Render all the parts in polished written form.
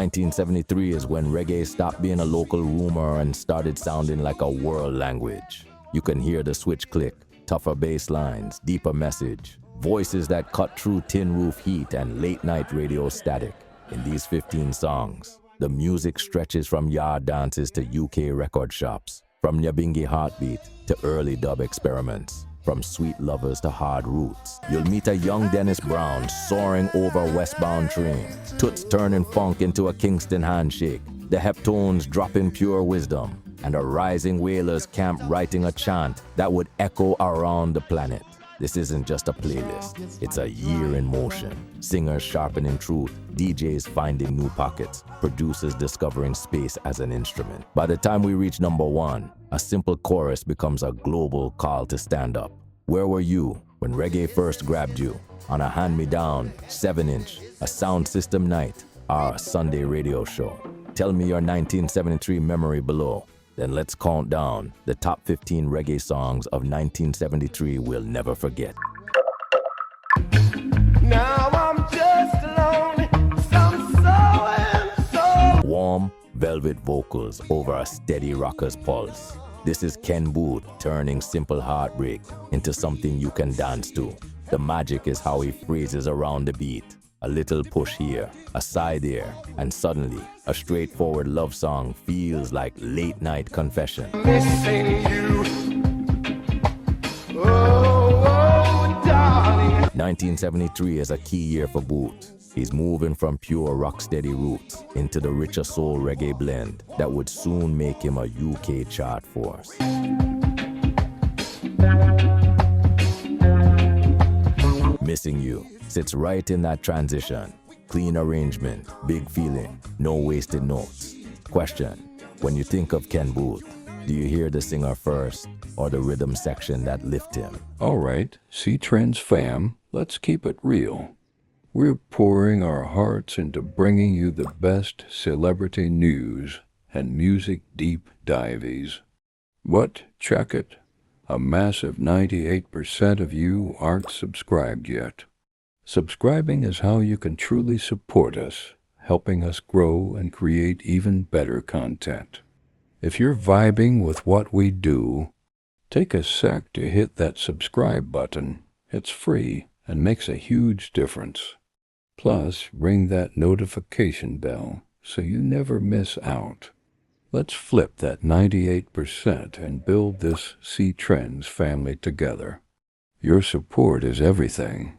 1973 is when reggae stopped being a local rumor and started sounding like a world language. You can hear the switch click, tougher bass lines, deeper message, voices that cut through tin roof heat and late night radio static. In these 15 songs, the music stretches from yard dances to UK record shops, from nyabinghi heartbeat to early dub experiments, from sweet lovers to hard roots. You'll meet a young Dennis Brown soaring over Westbound trains, Toots turning funk into a Kingston handshake, the Heptones dropping pure wisdom, and a rising Whalers camp writing a chant that would echo around the planet. This isn't just a playlist, it's a year in motion. Singers sharpening truth, DJs finding new pockets, producers discovering space as an instrument. By the time we reach number 1, a simple chorus becomes a global call to stand up. Where were you when reggae first grabbed you? On a hand-me-down, 7-inch, a sound system night, or a Sunday radio show? Tell me your 1973 memory below. Then let's count down the top 15 reggae songs of 1973 we'll never forget. Now I'm just lonely, so Warm, velvet vocals over a steady rocker's pulse. This is Ken Boothe turning simple heartbreak into something you can dance to. The magic is how he phrases around the beat. A little push here, a sigh there, and suddenly, a straightforward love song feels like late-night confession. missing you. Oh, darling. 1973 is a key year for Boothe. He's moving from pure rock-steady roots into the richer soul reggae blend that would soon make him a UK chart force. Missing You sits right in that transition. Clean arrangement, big feeling, no wasted notes. Question: when you think of Ken Boothe, do you hear the singer first or the rhythm section that lift him? All right, CEtrends fam, let's keep it real. We're pouring our hearts into bringing you the best celebrity news and music deep dives. But check it. A massive 98% of you aren't subscribed yet. Subscribing is how you can truly support us, helping us grow and create even better content. If you're vibing with what we do, take a sec to hit that subscribe button. It's free and makes a huge difference. Plus, ring that notification bell so you never miss out. Let's flip that 98% and build this CEtrends family together. Your support is everything.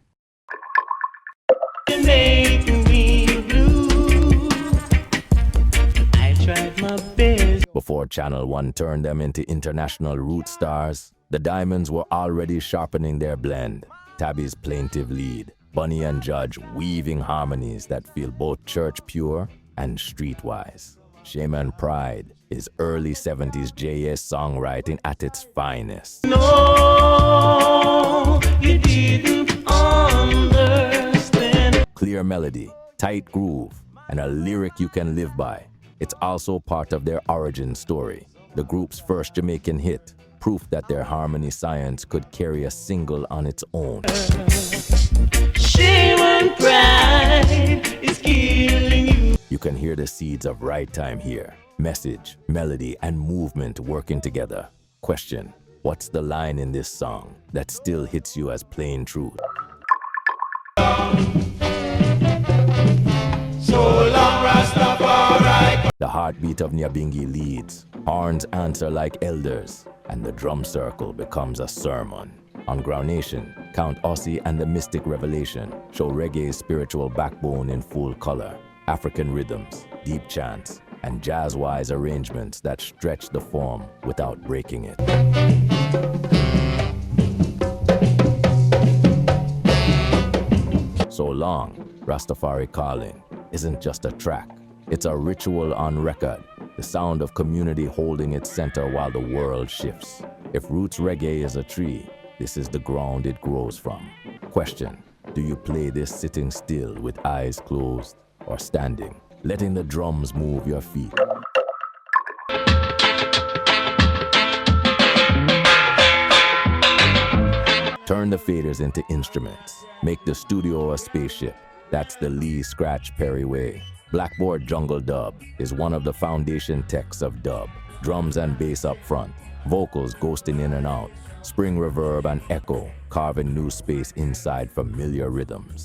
You're making me blue. I tried my best. Before Channel 1 turned them into international root stars, the Diamonds were already sharpening their blend. Tabby's plaintive lead, Bunny and Judge weaving harmonies that feel both church pure and streetwise. Shame and Pride is early 70s JS songwriting at its finest. No, you didn't understand. Clear melody, tight groove, and a lyric you can live by. It's also part of their origin story. The group's first Jamaican hit, proof that their harmony science could carry a single on its own. Shame and pride is killing you. You can hear the seeds of right time here. Message, melody, and movement working together. Question: what's the line in this song that still hits you as plain truth? So long, Rastafari. The heartbeat of nyabinghi leads, horns answer like elders, and the drum circle becomes a sermon. On Groundation, Count Ossie and the Mystic Revelation show reggae's spiritual backbone in full color. African rhythms, deep chants, and jazz-wise arrangements that stretch the form without breaking it. So Long, Rastafari Calling isn't just a track. It's a ritual on record, the sound of community holding its center while the world shifts. If roots reggae is a tree, this is the ground it grows from. Question: do you play this sitting still with eyes closed or standing, letting the drums move your feet? Turn the faders into instruments. Make the studio a spaceship. That's the Lee Scratch Perry way. Blackboard jungle dub is one of the foundation texts of dub. Drums and bass up front, vocals ghosting in and out, spring reverb and echo carving new space inside familiar rhythms.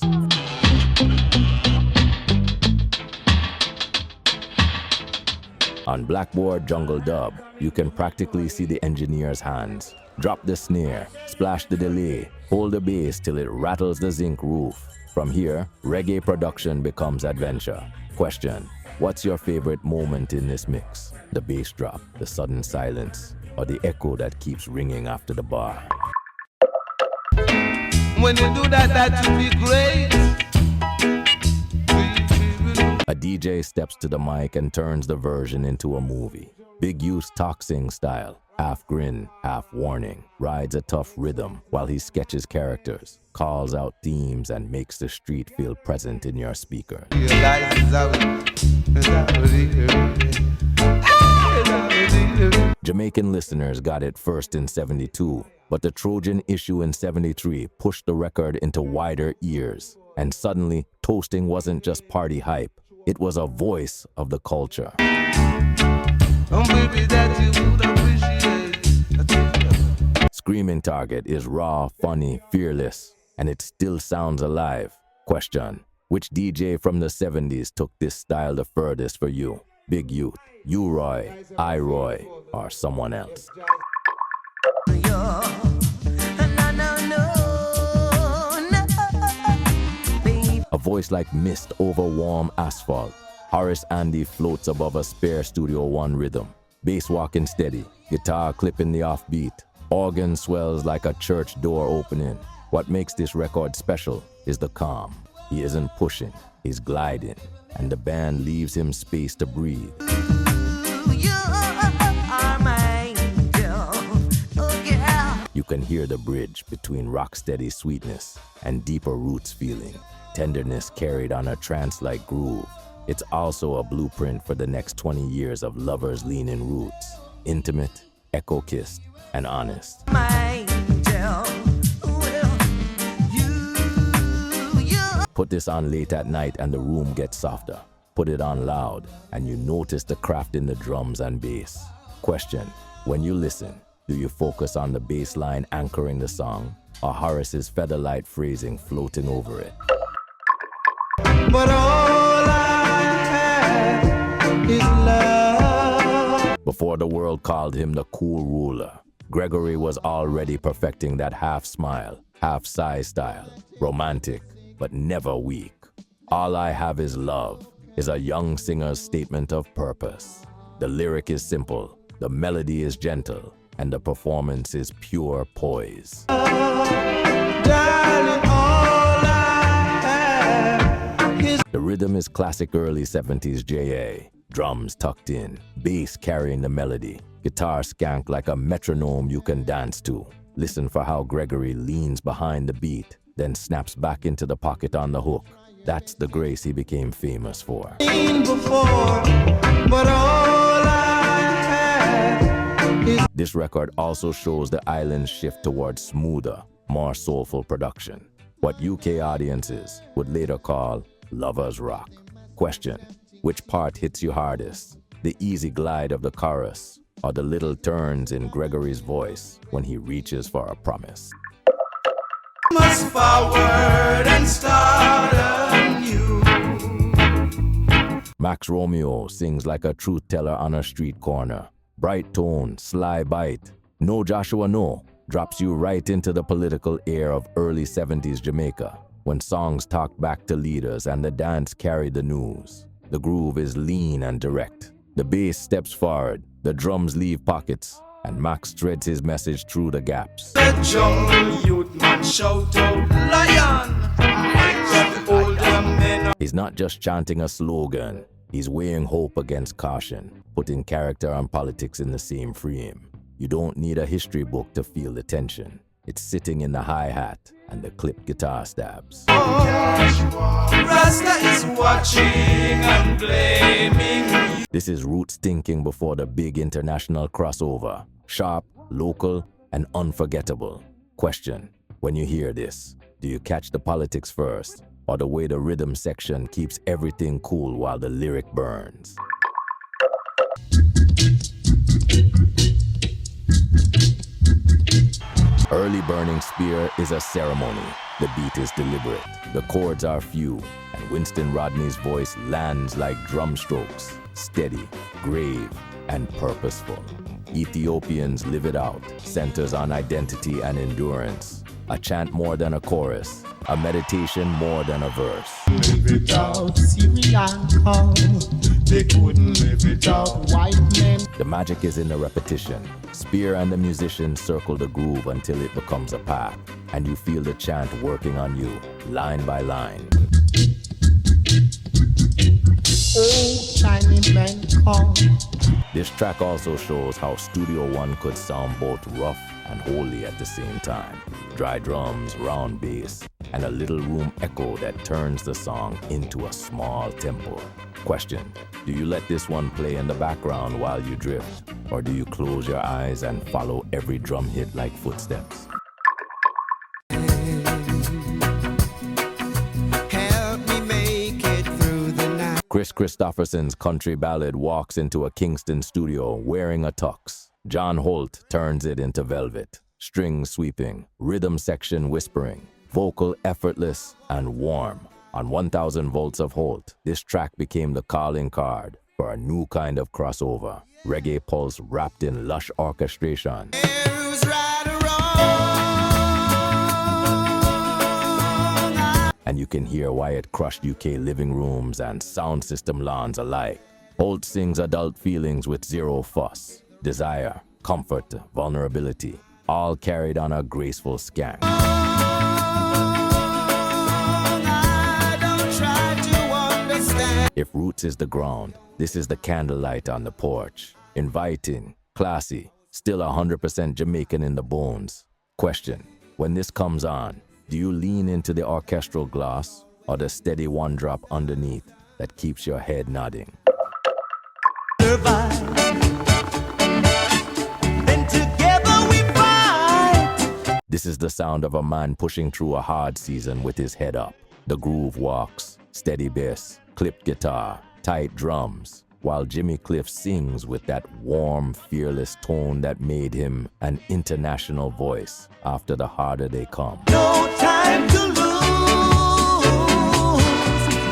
On Blackboard jungle dub, you can practically see the engineer's hands. Drop the snare, splash the delay, hold the bass till it rattles the zinc roof. From here, reggae production becomes adventure. Question: what's your favorite moment in this mix? The bass drop, the sudden silence, or the echo that keeps ringing after the bar? When you do that, that would be great. A DJ steps to the mic and turns the version into a movie. Big Youth's talk-sing style, half grin, half warning, rides a tough rhythm while he sketches characters, calls out themes, and makes the street feel present in your speaker. Jamaican listeners got it first in '72, but the Trojan issue in '73 pushed the record into wider ears, and suddenly, toasting wasn't just party hype, it was a voice of the culture. Screaming Target is raw, funny, fearless, and it still sounds alive. Question: which DJ from the '70s took this style the furthest for you? Big Youth, you Roy, I Roy, or someone else? A voice like mist over warm asphalt. Horace Andy floats above a spare Studio One rhythm. Bass walking steady, guitar clipping the offbeat. Organ swells like a church door opening. What makes this record special is the calm. He isn't pushing, he's gliding, and the band leaves him space to breathe. You can hear the bridge between rock-steady sweetness and deeper roots feeling. Tenderness carried on a trance-like groove. It's also a blueprint for the next 20 years of lovers leaning roots. Intimate, echo-kissed, and honest. Put this on late at night and the room gets softer. Put it on loud and you notice the craft in the drums and bass. Question: when you listen, do you focus on the bass line anchoring the song, or Horace's featherlight phrasing floating over it? But all I have is love. Before the world called him the cool ruler, Gregory was already perfecting that half smile, half sigh style. Romantic, but never weak. All I Have Is Love is a young singer's statement of purpose. The lyric is simple, the melody is gentle, and the performance is pure poise. Darling, all I have is The rhythm is classic early 70s JA. Drums tucked in, bass carrying the melody, guitar skank like a metronome you can dance to. Listen for how Gregory leans behind the beat, then snaps back into the pocket on the hook. That's the grace he became famous for. before, but all I have is This record also shows the island's shift towards smoother, more soulful production. What UK audiences would later call lovers rock. Question: which part hits you hardest? The easy glide of the chorus, or the little turns in Gregory's voice when he reaches for a promise? must forward and start anew. Max Romeo sings like a truth teller on a street corner. Bright tone, sly bite. No Joshua No drops you right into the political air of early 70s Jamaica, when songs talk back to leaders and the dance carried the news. The groove is lean and direct. The bass steps forward, the drums leave pockets, and Max threads his message through the gaps. The jungle youth man shout out, lion! Got the older men. He's not just chanting a slogan, he's weighing hope against caution, putting character and politics in the same frame. You don't need a history book to feel the tension. It's sitting in the hi-hat and the clipped guitar stabs. Rasta is watching and blaming. This is roots thinking before the big international crossover. Sharp, local, and unforgettable. Question: when you hear this, do you catch the politics first, or the way the rhythm section keeps everything cool while the lyric burns. Early burning spear is a ceremony. The beat is deliberate. The chords are few, and Winston Rodney's voice lands like drum strokes, steady, grave, and purposeful. Ethiopians live it out, centers on identity and endurance. A chant more than a chorus, a meditation more than a verse. Live it out, Syrian come. They couldn't live it out, white men. The magic is in the repetition. Spear and the musicians circle the groove until it becomes a path, and you feel the chant working on you, line by line. Oh, Chinese men come. This track also shows how Studio One could sound both rough and holy at the same time. Dry drums, round bass, and a little room echo that turns the song into a small temple. Question: do you let this one play in the background while you drift? Or do you close your eyes and follow every drum hit like footsteps? Chris Christopherson's country ballad walks into a Kingston studio wearing a tux. John Holt turns it into velvet. Strings sweeping, rhythm section whispering, vocal effortless and warm. On 1000 Volts of Holt, this track became the calling card for a new kind of crossover. Reggae pulse wrapped in lush orchestration. And you can hear why it crushed UK living rooms and sound system lawns alike. Holt sings adult feelings with zero fuss. Desire, comfort, vulnerability, all carried on a graceful skank. If roots is the ground, this is the candlelight on the porch. Inviting, classy, still 100% Jamaican in the bones. Question: when this comes on, do you lean into the orchestral gloss or the steady one drop underneath that keeps your head nodding? Survive. Then together we fight. This is the sound of a man pushing through a hard season with his head up. The groove walks, steady bass, clipped guitar, tight drums, while Jimmy Cliff sings with that warm, fearless tone that made him an international voice after the harder they come. No time to lose.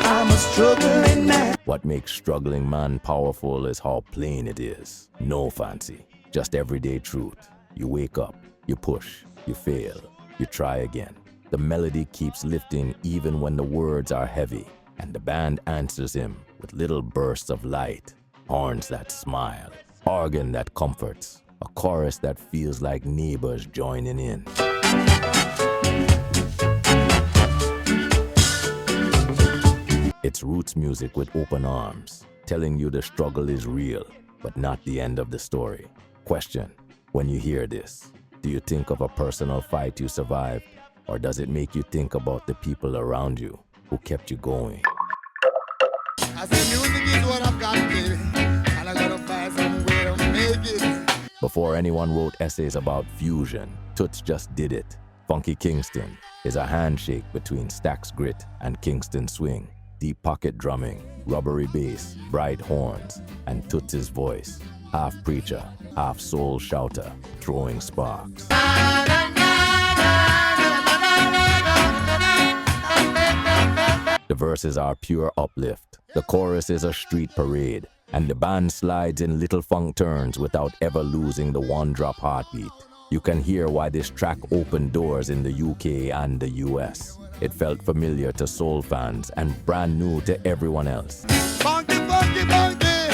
I'm a struggling man. What makes struggling man powerful is how plain it is. No fancy, just everyday truth. You wake up, you push, you fail, you try again. The melody keeps lifting even when the words are heavy, and the band answers him with little bursts of light, horns that smile, organ that comforts, a chorus that feels like neighbors joining in. It's roots music with open arms, telling you the struggle is real, but not the end of the story. Question: when you hear this, do you think of a personal fight you survived, or does it make you think about the people around you who kept you going? I said music is what I've got, baby, and I gotta find some way to make it. Before anyone wrote essays about fusion, Toots just did it. Funky Kingston is a handshake between Stax Grit and Kingston Swing. Deep pocket drumming, rubbery bass, bright horns, and Toots' voice. Half preacher, half soul shouter, throwing sparks. The verses are pure uplift. The chorus is a street parade, and the band slides in little funk turns without ever losing the one-drop heartbeat. You can hear why this track opened doors in the UK and the US. It felt familiar to soul fans and brand new to everyone else. Funky, funky, funky.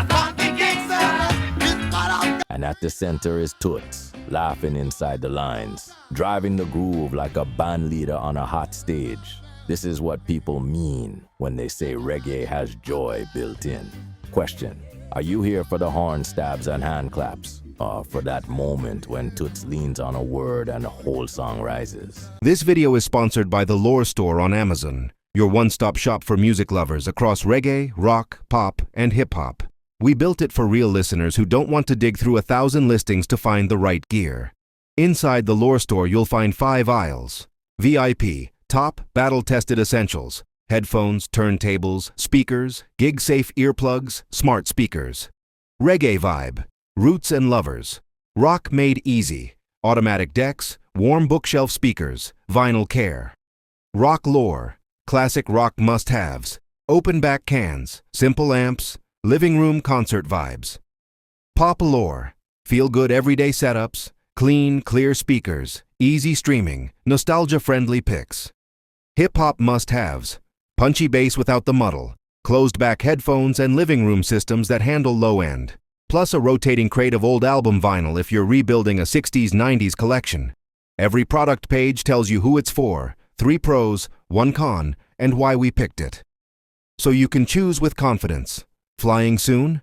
Funky Kingston. And at the center is Toots, laughing inside the lines, driving the groove like a band leader on a hot stage. This is what people mean when they say reggae has joy built in. Question: are you here for the horn stabs and hand claps? Or for that moment when Toots leans on a word and the whole song rises? This video is sponsored by The Lore Store on Amazon, your one-stop shop for music lovers across reggae, rock, pop, and hip-hop. We built it for real listeners who don't want to dig through 1,000 listings to find the right gear. Inside The Lore Store, you'll find 5 aisles: VIP, Top, battle-tested essentials. Headphones, turntables, speakers, gig-safe earplugs, smart speakers. Reggae vibe. Roots and lovers. Rock made easy. Automatic decks, warm bookshelf speakers, vinyl care. Rock lore. Classic rock must-haves. Open back cans, simple amps, living room concert vibes. Pop lore. Feel-good everyday setups, clean, clear speakers, easy streaming, nostalgia-friendly picks. Hip-hop must-haves. Punchy bass without the muddle, closed-back headphones and living room systems that handle low end. Plus a rotating crate of old album vinyl if you're rebuilding a 60s, 90s collection. Every product page tells you who it's for, 3 pros, 1 con, and why we picked it. So you can choose with confidence. Flying soon?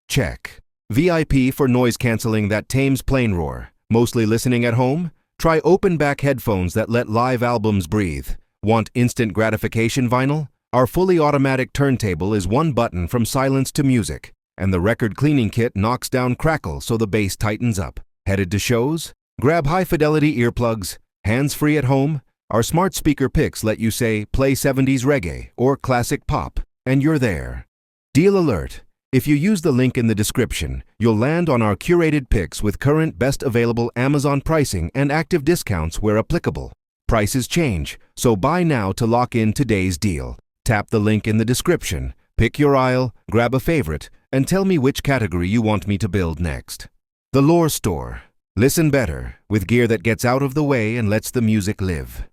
Check. VIP for noise canceling that tames plane roar. Mostly listening at home? Try open back headphones that let live albums breathe. Want instant gratification vinyl? Our fully automatic turntable is 1 button from silence to music, and the record cleaning kit knocks down crackle so the bass tightens up. Headed to shows? Grab high-fidelity earplugs. Hands-free at home? Our smart speaker picks let you say, play 70s reggae or classic pop, and you're there. Deal alert. If you use the link in the description, you'll land on our curated picks with current best available Amazon pricing and active discounts where applicable. Prices change, so buy now to lock in today's deal. Tap the link in the description, pick your aisle, grab a favorite, and tell me which category you want me to build next. The Lore Store. Listen better, with gear that gets out of the way and lets the music live.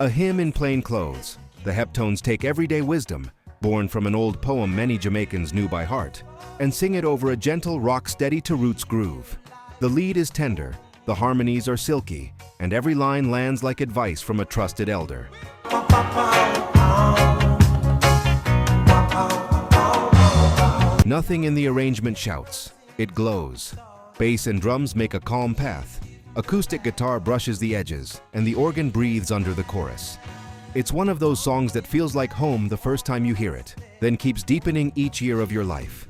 A hymn in plain clothes. The Heptones take everyday wisdom, born from an old poem many Jamaicans knew by heart, and sing it over a gentle rock steady to roots groove. The lead is tender, the harmonies are silky, and every line lands like advice from a trusted elder. Nothing in the arrangement shouts, it glows. Bass and drums make a calm path. Acoustic guitar brushes the edges, and the organ breathes under the chorus. It's one of those songs that feels like home the first time you hear it, then keeps deepening each year of your life.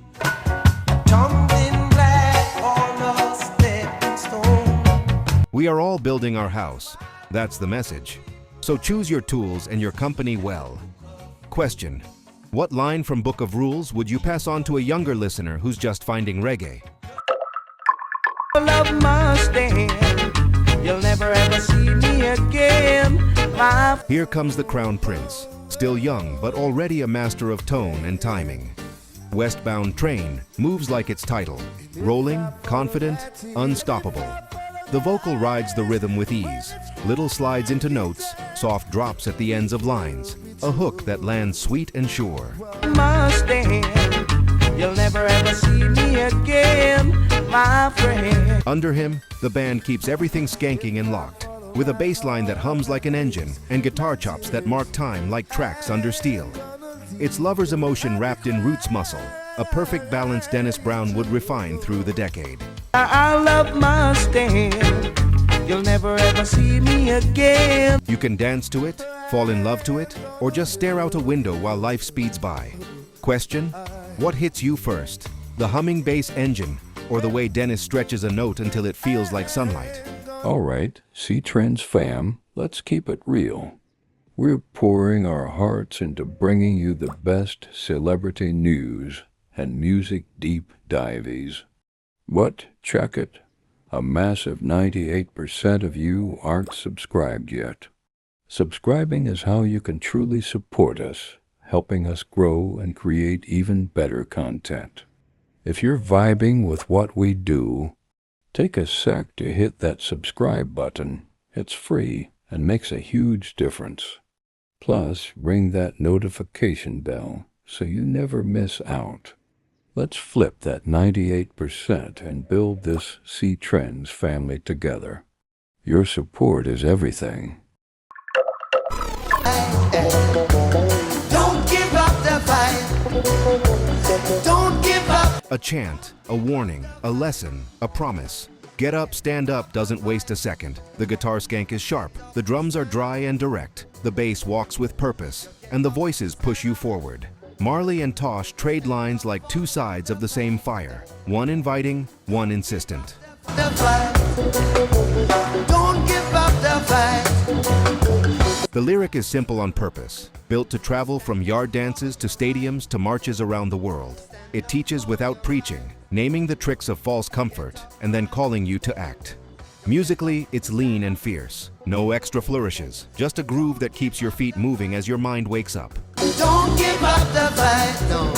We are all building our house. That's the message. So choose your tools and your company well. Question: what line from Book of Rules would you pass on to a younger listener who's just finding reggae? Love must end. You'll never ever see me again. Here comes the Crown Prince, still young but already a master of tone and timing. Westbound train moves like its title, rolling, confident, unstoppable. The vocal rides the rhythm with ease, little slides into notes, soft drops at the ends of lines, a hook that lands sweet and sure. Must end. You'll never ever see me again, my friend. Under him, the band keeps everything skanking and locked, with a bass line that hums like an engine and guitar chops that mark time like tracks under steel. It's lover's emotion wrapped in roots muscle, a perfect balance Dennis Brown would refine through the decade. Our love must end. You'll never ever see me again. You can dance to it, fall in love to it, or just stare out a window while life speeds by. Question: what hits you first? The humming bass engine, or the way Dennis stretches a note until it feels like sunlight? All right, CEtrends fam, let's keep it real. We're pouring our hearts into bringing you the best celebrity news and music deep dives. But check it, a massive 98% of you aren't subscribed yet. Subscribing is how you can truly support us, helping us grow and create even better content. If you're vibing with what we do, take a sec to hit that subscribe button. It's free and makes a huge difference. Plus, ring that notification bell so you never miss out. Let's flip that 98% and build this CEtrends family together. Your support is everything. Don't give up the fight. Don't give up. A chant, a warning, a lesson, a promise. Get up, stand up doesn't waste a second. The guitar skank is sharp, the drums are dry and direct, the bass walks with purpose, and the voices push you forward. Marley and Tosh trade lines like two sides of the same fire, one inviting, one insistent. The fight. Don't give up the fight. The lyric is simple on purpose, built to travel from yard dances to stadiums to marches around the world. It teaches without preaching, naming the tricks of false comfort, and then calling you to act. Musically, it's lean and fierce. No extra flourishes, just a groove that keeps your feet moving as your mind wakes up. Don't give up the fight, no.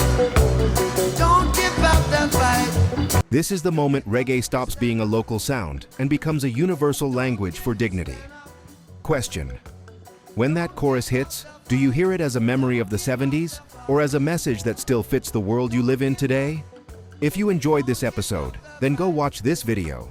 Don't give up the fight. This is the moment reggae stops being a local sound and becomes a universal language for dignity. Question: when that chorus hits, do you hear it as a memory of the 70s or as a message that still fits the world you live in today? If you enjoyed this episode, then go watch this video.